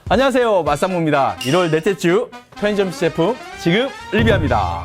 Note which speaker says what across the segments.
Speaker 1: 안녕하세요, 맛상무입니다. 1월 넷째 주 편의점 제품 지금 리뷰합니다.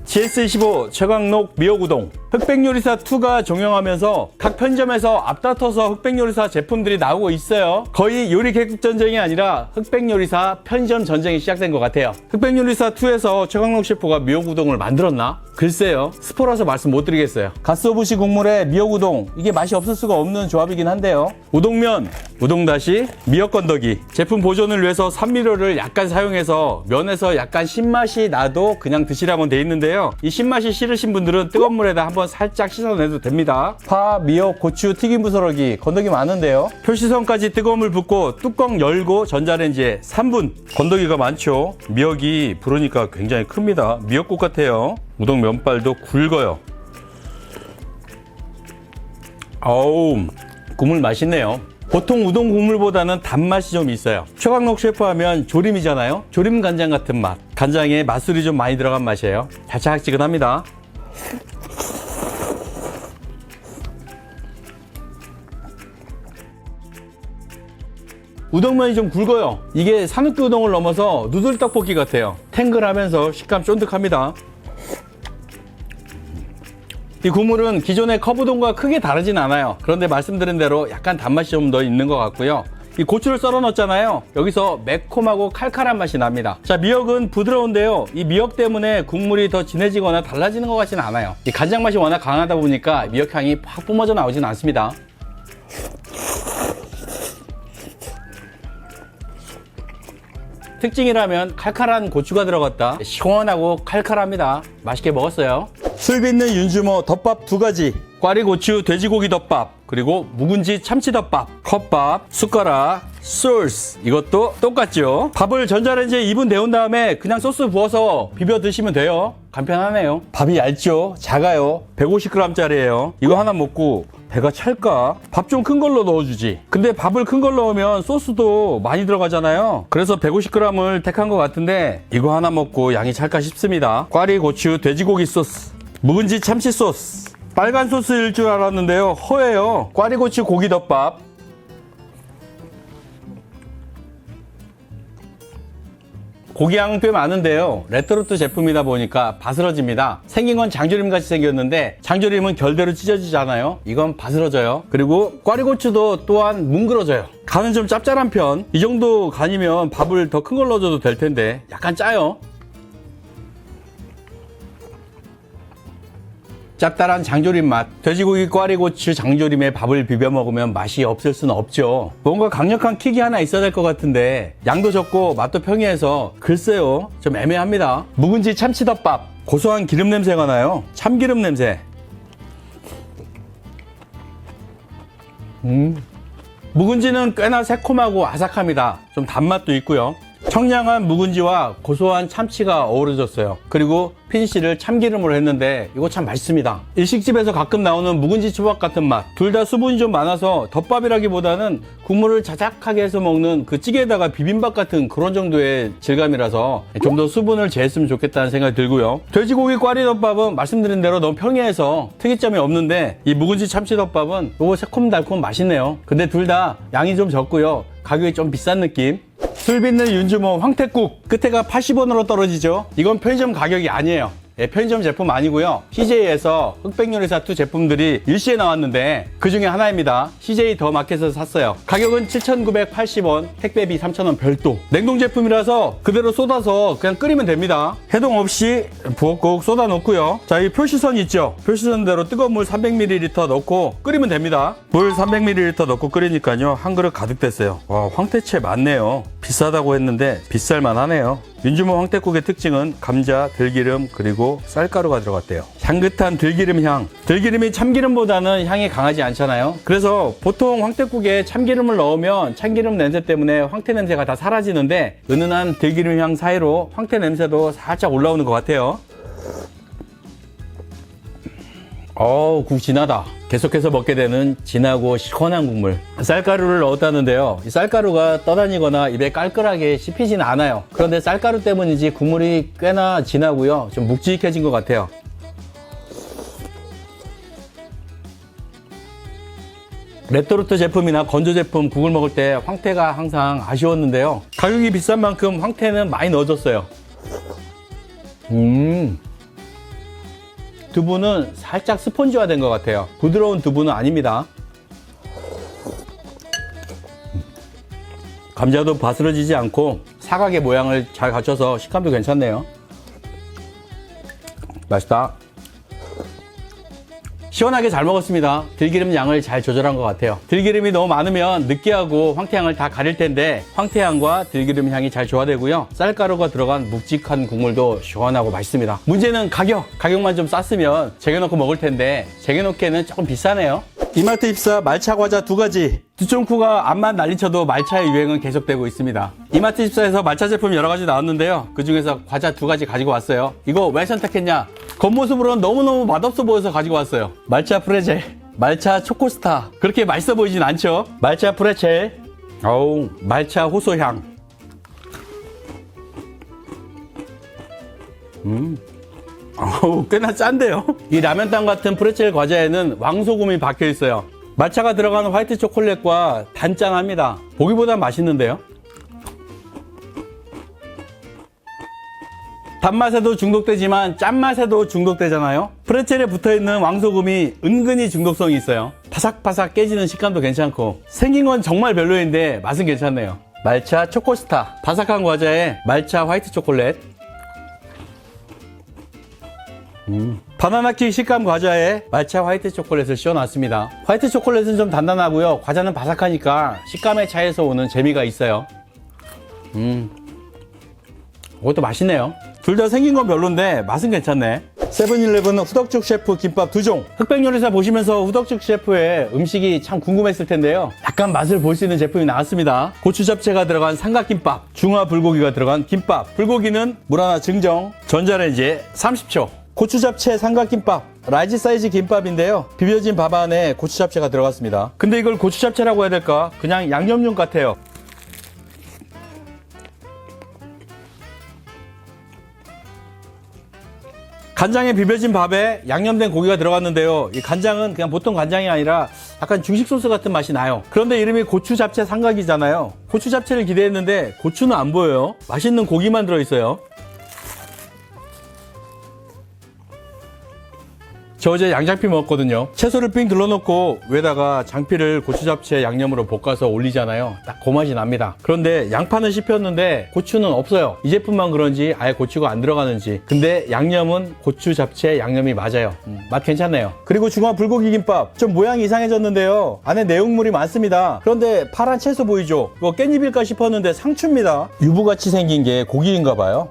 Speaker 1: GS25 최강록 미역우동 흑백요리사2가 종영하면서 각 편의점에서 앞다퉈서 흑백요리사 제품들이 나오고 있어요. 거의 요리 계급 전쟁이 아니라 흑백요리사 편의점 전쟁이 시작된 것 같아요. 흑백요리사2에서 최강록 셰프가 미역우동을 만들었나? 글쎄요, 스포라서 말씀 못 드리겠어요. 가스오부시 국물에 미역우동, 이게 맛이 없을 수가 없는 조합이긴 한데요. 우동면, 우동다시, 미역건더기 제품 보존을 위해서 산미료를 약간 사용해서 면에서 약간 신맛이 나도 그냥 드시라고 돼 있는데요. 이 신맛이 싫으신 분들은 뜨거운 물에다 한번 살짝 씻어내도 됩니다. 파, 미역, 고추, 튀김 부스러기, 건더기 많은데요. 표시선까지 뜨거운 물 붓고 뚜껑 열고 전자레인지에 3분. 건더기가 많죠. 미역이 부르니까 굉장히 큽니다. 미역국 같아요. 우동 면발도 굵어요. 아우, 국물 맛있네요. 보통 우동 국물보다는 단맛이 좀 있어요. 최강록 셰프 하면 조림이잖아요. 조림 간장 같은 맛. 간장에 맛술이 좀 많이 들어간 맛이에요. 달짝지근합니다. 우동면이 좀 굵어요. 이게 산후기 우동을 넘어서 누들 떡볶이 같아요. 탱글하면서 식감 쫀득합니다. 이 국물은 기존의 컵우동과 크게 다르진 않아요. 그런데 말씀드린 대로 약간 단맛이 좀 더 있는 것 같고요. 이 고추를 썰어 넣었잖아요. 여기서 매콤하고 칼칼한 맛이 납니다. 자, 미역은 부드러운데요. 이 미역 때문에 국물이 더 진해지거나 달라지는 것 같지는 않아요. 이 간장 맛이 워낙 강하다 보니까 미역 향이 팍 뿜어져 나오진 않습니다. 특징이라면 칼칼한 고추가 들어갔다. 시원하고 칼칼합니다. 맛있게 먹었어요. 술 빚는 윤주모 덮밥 2가지, 꽈리고추 돼지고기 덮밥, 그리고 묵은지 참치 덮밥, 컵밥, 숟가락, 소스, 이것도 똑같죠. 밥을 전자레인지에 2분 데운 다음에 그냥 소스 부어서 비벼 드시면 돼요. 간편하네요. 밥이 얇죠, 작아요. 150g짜리예요 이거 하나 먹고 배가 찰까? 밥 좀 큰 걸로 넣어주지. 근데 밥을 큰 걸 넣으면 소스도 많이 들어가잖아요. 그래서 150g을 택한 것 같은데 이거 하나 먹고 양이 찰까 싶습니다. 꽈리고추 돼지고기 소스, 묵은지 참치 소스. 빨간 소스일 줄 알았는데요, 허예요. 꽈리고추 고기덮밥. 고기양 꽤 많은데요. 레토르트 제품이다 보니까 바스러집니다. 생긴 건 장조림 같이 생겼는데 장조림은 결대로 찢어지잖아요. 이건 바스러져요. 그리고 꽈리고추도 또한 뭉그러져요. 간은 좀 짭짤한 편. 이 정도 간이면 밥을 더 큰 걸 넣어줘도 될 텐데 약간 짜요. 짭짤한 장조림 맛. 돼지고기 꽈리고추 장조림에 밥을 비벼 먹으면 맛이 없을 수는 없죠. 뭔가 강력한 킥이 하나 있어야 될 것 같은데 양도 적고 맛도 평이해서 글쎄요, 좀 애매합니다. 묵은지 참치덮밥. 고소한 기름 냄새가 나요. 참기름 냄새. 묵은지는 꽤나 새콤하고 아삭합니다. 좀 단맛도 있고요. 청량한 묵은지와 고소한 참치가 어우러졌어요. 그리고 피니쉬를 참기름으로 했는데 이거 참 맛있습니다. 일식집에서 가끔 나오는 묵은지 초밥 같은 맛. 둘 다 수분이 좀 많아서 덮밥이라기보다는 국물을 자작하게 해서 먹는 그 찌개에다가 비빔밥 같은 그런 정도의 질감이라서 좀 더 수분을 제했으면 좋겠다는 생각이 들고요. 돼지고기 꽈리덮밥은 말씀드린 대로 너무 평이해서 특이점이 없는데 이 묵은지 참치덮밥은 이거 새콤달콤 맛있네요. 근데 둘 다 양이 좀 적고요, 가격이 좀 비싼 느낌. 술 빚는 윤주모 황태국, 끝에가 80원으로 떨어지죠. 이건 편의점 가격이 아니에요. 편의점 제품 아니고요. CJ에서 흑백요리사2 제품들이 일시에 나왔는데 그 중에 하나입니다. CJ 더 마켓에서 샀어요. 가격은 7,980원, 택배비 3,000원 별도. 냉동 제품이라서 그대로 쏟아서 그냥 끓이면 됩니다. 해동 없이 부엌국 쏟아 놓고요. 자, 이 표시선 있죠? 표시선대로 뜨거운 물 300ml 넣고 끓이면 됩니다. 물 300ml 넣고 끓이니까요, 한 그릇 가득 됐어요. 와, 황태채 많네요. 비싸다고 했는데 비쌀만 하네요. 윤주모 황태국의 특징은 감자, 들기름, 그리고 쌀가루가 들어갔대요. 향긋한 들기름 향. 들기름이 참기름보다는 향이 강하지 않잖아요. 그래서 보통 황태국에 참기름을 넣으면 참기름 냄새 때문에 황태 냄새가 다 사라지는데 은은한 들기름 향 사이로 황태 냄새도 살짝 올라오는 것 같아요. 국 진하다. 계속해서 먹게 되는 진하고 시원한 국물. 쌀가루를 넣었다는데요, 이 쌀가루가 떠다니거나 입에 깔끔하게 씹히진 않아요. 그런데 쌀가루 때문인지 국물이 꽤나 진하고요, 좀 묵직해진 것 같아요. 레토르트 제품이나 건조 제품 국을 먹을 때 황태가 항상 아쉬웠는데요. 가격이 비싼 만큼 황태는 많이 넣어줬어요. 두부는 살짝 스펀지화 된 것 같아요. 부드러운 두부는 아닙니다. 감자도 바스러지지 않고 사각의 모양을 잘 갖춰서 식감도 괜찮네요. 맛있다. 시원하게 잘 먹었습니다. 들기름 양을 잘 조절한 것 같아요. 들기름이 너무 많으면 느끼하고 황태향을 다 가릴 텐데 황태향과 들기름 향이 잘 조화되고요. 쌀가루가 들어간 묵직한 국물도 시원하고 맛있습니다. 문제는 가격만 좀 쌌으면 쟁여놓고 먹을 텐데 쟁여놓기에는 조금 비싸네요. 이마트 입사 말차 과자 2가지. 두쫑쿠가 앞만 난리쳐도 말차의 유행은 계속되고 있습니다. 이마트 입사에서 말차 제품 여러 가지 나왔는데요. 그 중에서 과자 2가지 가지고 왔어요. 이거 왜 선택했냐? 겉모습으로는 너무너무 맛없어 보여서 가지고 왔어요. 말차 프레첼, 말차 초코스타. 그렇게 맛있어 보이진 않죠? 말차 프레첼, 말차 호소향. 꽤나 짠데요? 이 라면땅 같은 프레첼 과자에는 왕소금이 박혀 있어요. 말차가 들어간 화이트 초콜릿과 단짠합니다. 보기보다 맛있는데요? 단맛에도 중독되지만 짠맛에도 중독되잖아요. 프레첼에 붙어있는 왕소금이 은근히 중독성이 있어요. 바삭바삭 깨지는 식감도 괜찮고 생긴 건 정말 별로인데 맛은 괜찮네요. 말차 초코스타, 바삭한 과자에 말차 화이트 초콜릿. 바나나킥 식감 과자에 말차 화이트 초콜릿을 씌워놨습니다. 화이트 초콜릿은 좀 단단하고요. 과자는 바삭하니까 식감의 차이에서 오는 재미가 있어요. 이것도 맛있네요. 둘 다 생긴 건 별론데 맛은 괜찮네. 세븐일레븐 후덕죽 셰프 김밥 2종. 흑백요리사 보시면서 후덕죽 셰프의 음식이 참 궁금했을 텐데요. 약간 맛을 볼 수 있는 제품이 나왔습니다. 고추 잡채가 들어간 삼각김밥, 중화 불고기가 들어간 김밥. 불고기는 물 하나 증정, 전자레인지에 30초. 고추 잡채 삼각김밥, 라지 사이즈 김밥인데요. 비벼진 밥 안에 고추 잡채가 들어갔습니다. 근데 이걸 고추 잡채라고 해야 될까? 그냥 양념용 같아요. 간장에 비벼진 밥에 양념된 고기가 들어갔는데요. 이 간장은 그냥 보통 간장이 아니라 약간 중식 소스 같은 맛이 나요. 그런데 이름이 고추 잡채 삼각이잖아요. 고추 잡채를 기대했는데 고추는 안 보여요. 맛있는 고기만 들어있어요. 저 어제 양장피 먹었거든요. 채소를 삥 둘러놓고 위에다가 장피를 고추잡채 양념으로 볶아서 올리잖아요. 딱 그 맛이 납니다. 그런데 양파는 씹혔는데 고추는 없어요. 이 제품만 그런지 아예 고추가 안 들어가는지. 근데 양념은 고추잡채 양념이 맞아요. 맛 괜찮네요. 그리고 중화 불고기 김밥 좀 모양이 이상해졌는데요. 안에 내용물이 많습니다. 그런데 파란 채소 보이죠? 이거 깻잎일까 싶었는데 상추입니다. 유부같이 생긴 게 고기인가 봐요.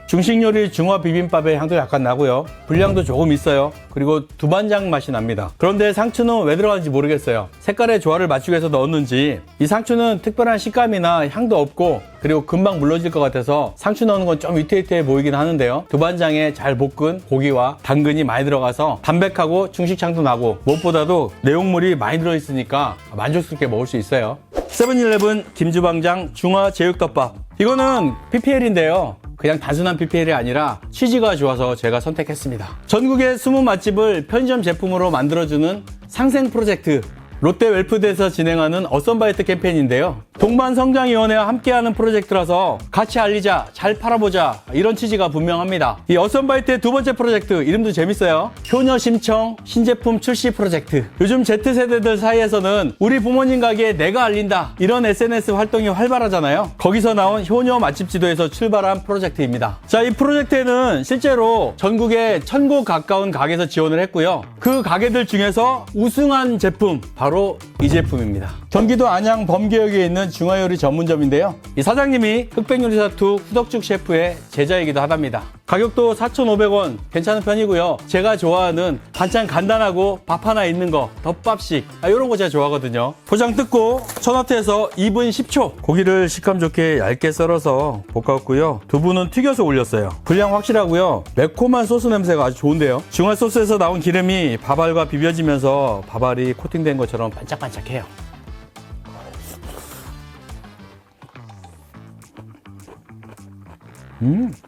Speaker 1: 중식 요리 중화 비빔밥의 향도 약간 나고요. 분량도 조금 있어요. 그리고 두반장 맛이 납니다. 그런데 상추는 왜 들어가는지 모르겠어요. 색깔의 조화를 맞추기 위해서 넣었는지. 이 상추는 특별한 식감이나 향도 없고 그리고 금방 물러질 것 같아서 상추 넣는 건 좀 위태위태해 보이긴 하는데요. 두반장에 잘 볶은 고기와 당근이 많이 들어가서 담백하고 중식향도 나고 무엇보다도 내용물이 많이 들어있으니까 만족스럽게 먹을 수 있어요. 세븐일레븐 김주방장 중화 제육덮밥. 이거는 PPL인데요. 그냥 단순한 PPL이 아니라 취지가 좋아서 제가 선택했습니다. 전국의 숨은 맛집을 편의점 제품으로 만들어주는 상생 프로젝트 롯데 웰푸드에서 진행하는 어썸바이트 캠페인인데요. 동반성장위원회와 함께하는 프로젝트라서 같이 알리자, 잘 팔아보자 이런 취지가 분명합니다. 이 어썸바이트의 두 번째 프로젝트 이름도 재밌어요. 효녀 심청 신제품 출시 프로젝트. 요즘 Z세대들 사이에서는 우리 부모님 가게에 내가 알린다 이런 SNS 활동이 활발하잖아요. 거기서 나온 효녀 맛집 지도에서 출발한 프로젝트입니다. 자, 이 프로젝트에는 실제로 전국에 1000곳 가까운 가게에서 지원을 했고요. 그 가게들 중에서 우승한 제품 바로 이 제품입니다. 경기도 안양 범계역에 있는 중화요리 전문점인데요. 이 사장님이 흑백요리사2 후덕죽 셰프의 제자이기도 하답니다. 가격도 4,500원 괜찮은 편이고요. 제가 좋아하는 반찬 간단하고 밥 하나 있는 거 덮밥식 이런 거 제가 좋아하거든요. 포장 뜯고 천하트에서 2분 10초. 고기를 식감 좋게 얇게 썰어서 볶았고요. 두부는 튀겨서 올렸어요. 분량 확실하고요. 매콤한 소스 냄새가 아주 좋은데요. 중화 소스에서 나온 기름이 밥알과 비벼지면서 밥알이 코팅된 것처럼 반짝반짝해요.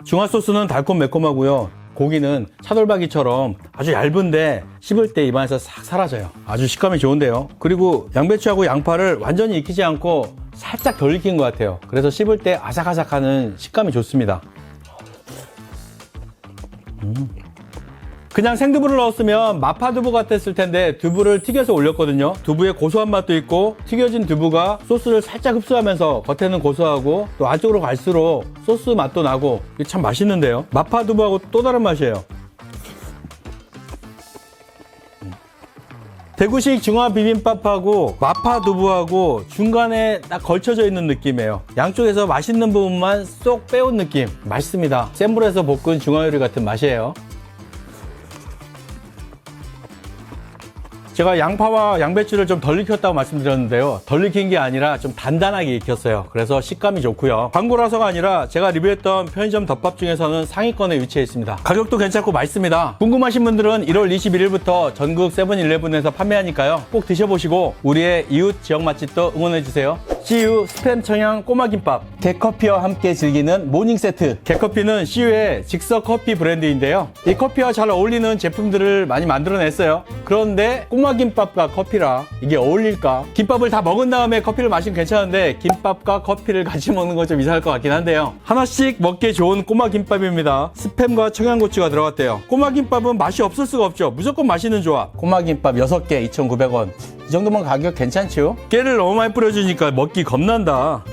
Speaker 1: 중화 소스는 달콤 매콤하고요. 고기는 차돌박이처럼 아주 얇은데 씹을 때 입안에서 싹 사라져요. 아주 식감이 좋은데요. 그리고 양배추하고 양파를 완전히 익히지 않고 살짝 덜 익힌 것 같아요. 그래서 씹을 때 아삭아삭하는 식감이 좋습니다. 그냥 생두부를 넣었으면 마파두부 같았을 텐데 두부를 튀겨서 올렸거든요. 두부의 고소한 맛도 있고 튀겨진 두부가 소스를 살짝 흡수하면서 겉에는 고소하고 또 안쪽으로 갈수록 소스 맛도 나고 이게 참 맛있는데요. 마파두부하고 또 다른 맛이에요. 대구식 중화 비빔밥하고 마파두부하고 중간에 딱 걸쳐져 있는 느낌이에요. 양쪽에서 맛있는 부분만 쏙 빼온 느낌. 맛있습니다. 센 불에서 볶은 중화 요리 같은 맛이에요. 제가 양파와 양배추를 좀 덜 익혔다고 말씀드렸는데요. 덜 익힌 게 아니라 좀 단단하게 익혔어요. 그래서 식감이 좋고요. 광고라서가 아니라 제가 리뷰했던 편의점 덮밥 중에서는 상위권에 위치해 있습니다. 가격도 괜찮고 맛있습니다. 궁금하신 분들은 1월 21일부터 전국 세븐일레븐에서 판매하니까요. 꼭 드셔보시고 우리의 이웃 지역 맛집도 응원해주세요. CU 스팸 청양 꼬마김밥, 개커피와 함께 즐기는 모닝 세트. 개커피는 CU의 직석 커피 브랜드인데요. 이 커피와 잘 어울리는 제품들을 많이 만들어냈어요. 그런데 꼬마김밥과 커피라 이게 어울릴까? 김밥을 다 먹은 다음에 커피를 마시면 괜찮은데 김밥과 커피를 같이 먹는 건 좀 이상할 것 같긴 한데요. 하나씩 먹기 좋은 꼬마김밥입니다. 스팸과 청양고추가 들어갔대요. 꼬마김밥은 맛이 없을 수가 없죠. 무조건 맛있는 조합. 꼬마김밥 6개 2,900원. 이 정도면 가격 괜찮죠? 깨를 너무 많이 뿌려주니까 먹기 겁난다.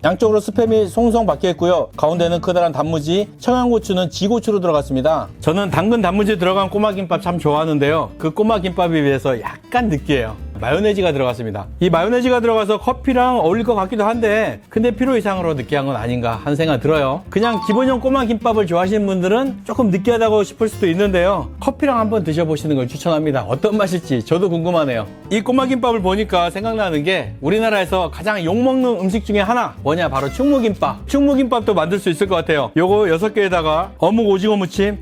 Speaker 1: 양쪽으로 스팸이 송송 박혀 있고요. 가운데는 커다란 단무지, 청양고추는 지고추로 들어갔습니다. 저는 당근 단무지 들어간 꼬마김밥 참 좋아하는데요. 그 꼬마김밥에 비해서 약간 느끼해요. 마요네즈가 들어갔습니다. 이 마요네즈가 들어가서 커피랑 어울릴 것 같기도 한데 근데 필요 이상으로 느끼한 건 아닌가 하는 생각 들어요. 그냥 기본형 꼬마김밥을 좋아하시는 분들은 조금 느끼하다고 싶을 수도 있는데요. 커피랑 한번 드셔보시는 걸 추천합니다. 어떤 맛일지 저도 궁금하네요. 이 꼬마김밥을 보니까 생각나는 게 우리나라에서 가장 욕먹는 음식 중에 하나 뭐냐 바로 충무김밥. 충무김밥도 만들 수 있을 것 같아요. 요거 6개에다가 어묵 오징어 무침.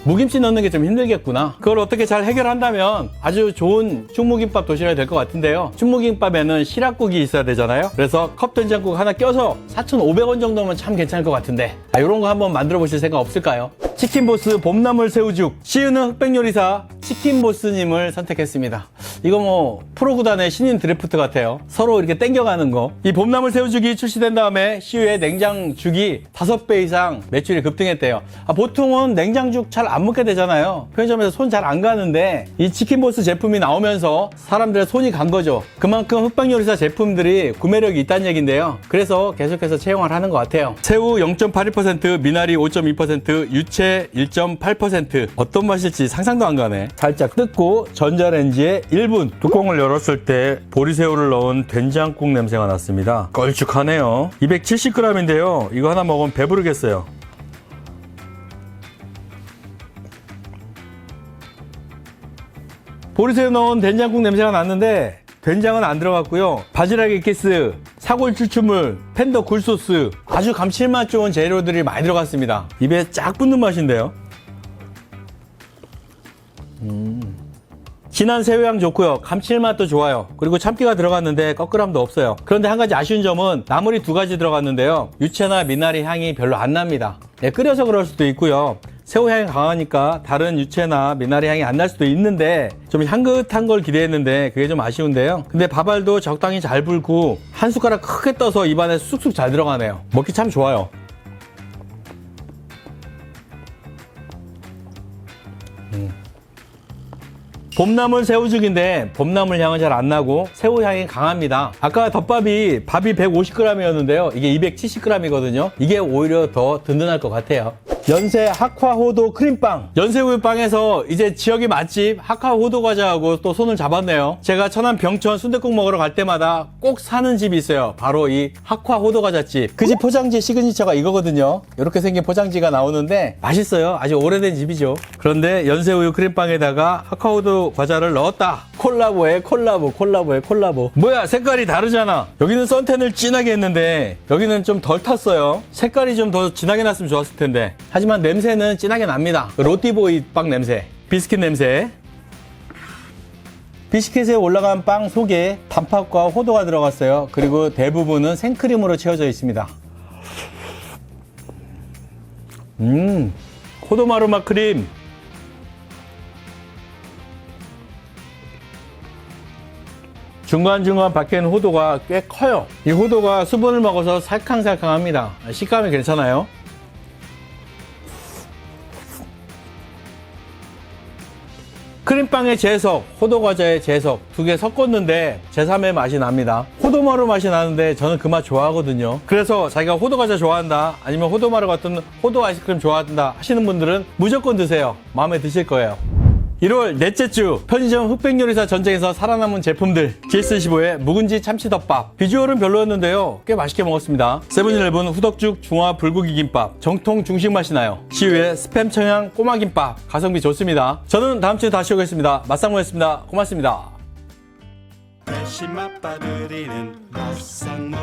Speaker 1: 무김치 넣는 게 좀 힘들겠구나. 그걸 어떻게 잘 해결한다면 아주 좋은 충무김밥 도시락이 될 것 같은데요. 충무김밥에는 시락국이 있어야 되잖아요. 그래서 컵된장국 하나 껴서 4,500원 정도면 참 괜찮을 것 같은데 이런 거 한번 만들어 보실 생각 없을까요? 치킨보스 봄나물 새우죽. CU는 흑백요리사 치킨보스님을 선택했습니다. 이거 뭐 프로구단의 신인 드래프트 같아요. 서로 이렇게 땡겨가는 거. 이 봄나물 새우죽이 출시된 다음에 CU의 냉장죽이 5배 이상 매출이 급등했대요. 보통은 냉장죽 잘 안 먹게 되잖아요. 편의점에서 손 잘 안 가는데 이 치킨보스 제품이 나오면서 사람들의 손이 간 거죠. 그만큼 흑백요리사 제품들이 구매력이 있다는 얘기인데요. 그래서 계속해서 채용을 하는 것 같아요. 새우 0.82%, 미나리 5.2%, 유채 1.8%. 어떤 맛일지 상상도 안 가네. 살짝 뜯고 전자레인지에 1분. 뚜껑을 열었을 때 보리새우를 넣은 된장국 냄새가 났습니다. 걸쭉하네요. 270g인데요. 이거 하나 먹으면 배부르겠어요. 보리새우 넣은 된장국 냄새가 났는데 된장은 안 들어갔고요. 바지락 에키스, 사골 추출물, 팬더 굴소스 아주 감칠맛 좋은 재료들이 많이 들어갔습니다. 입에 쫙 붙는 맛인데요. 진한 새우향 좋고요. 감칠맛도 좋아요. 그리고 참기가 들어갔는데 꺼끌함도 없어요. 그런데 한 가지 아쉬운 점은 나물이 2가지 들어갔는데요. 유채나 미나리 향이 별로 안 납니다. 끓여서 그럴 수도 있고요. 새우 향이 강하니까 다른 유채나 미나리 향이 안 날 수도 있는데 좀 향긋한 걸 기대했는데 그게 좀 아쉬운데요. 근데 밥알도 적당히 잘 불고 한 숟가락 크게 떠서 입안에 쑥쑥 잘 들어가네요. 먹기 참 좋아요. 봄나물 새우죽인데 봄나물 향은 잘 안 나고 새우 향이 강합니다. 아까 덮밥이 밥이 150g이었는데요. 이게 270g이거든요. 이게 오히려 더 든든할 것 같아요. 연세 학화호도 크림빵. 연세우유빵에서 이제 지역의 맛집 학화호도 과자하고 또 손을 잡았네요. 제가 천안 병천 순댓국 먹으러 갈 때마다 꼭 사는 집이 있어요. 바로 이 학화호도 과자집. 그 집 포장지 시그니처가 이거거든요. 이렇게 생긴 포장지가 나오는데 맛있어요. 아주 오래된 집이죠. 그런데 연세우유 크림빵에다가 학화호도 과자를 넣었다. 콜라보에 콜라보. 뭐야, 색깔이 다르잖아. 여기는 선텐을 진하게 했는데 여기는 좀 덜 탔어요. 색깔이 좀 더 진하게 났으면 좋았을 텐데. 하지만 냄새는 진하게 납니다. 로티보이 빵 냄새, 비스킷 냄새. 비스킷에 올라간 빵 속에 단팥과 호두가 들어갔어요. 그리고 대부분은 생크림으로 채워져 있습니다. 호두마루맛 크림. 중간중간 박혀있는 호두가 꽤 커요. 이 호두가 수분을 먹어서 살캉살캉합니다. 식감이 괜찮아요. 크림빵의 재석, 호두과자의 재석 두 개 섞었는데 제3의 맛이 납니다. 호두마루 맛이 나는데 저는 그 맛 좋아하거든요. 그래서 자기가 호두과자 좋아한다, 아니면 호두마루 같은 호두 아이스크림 좋아한다 하시는 분들은 무조건 드세요. 마음에 드실 거예요. 1월 넷째 주 편의점 흑백요리사 전쟁에서 살아남은 제품들, GS15의 묵은지 참치덮밥. 비주얼은 별로였는데요, 꽤 맛있게 먹었습니다. 세븐일레븐 후덕죽 중화 불고기 김밥, 정통 중식 맛이 나요. 시우의 스팸 청양 꼬마 김밥, 가성비 좋습니다. 저는 다음 주에 다시 오겠습니다. 맛상무였습니다. 고맙습니다.
Speaker 2: 맛있는 맛상무.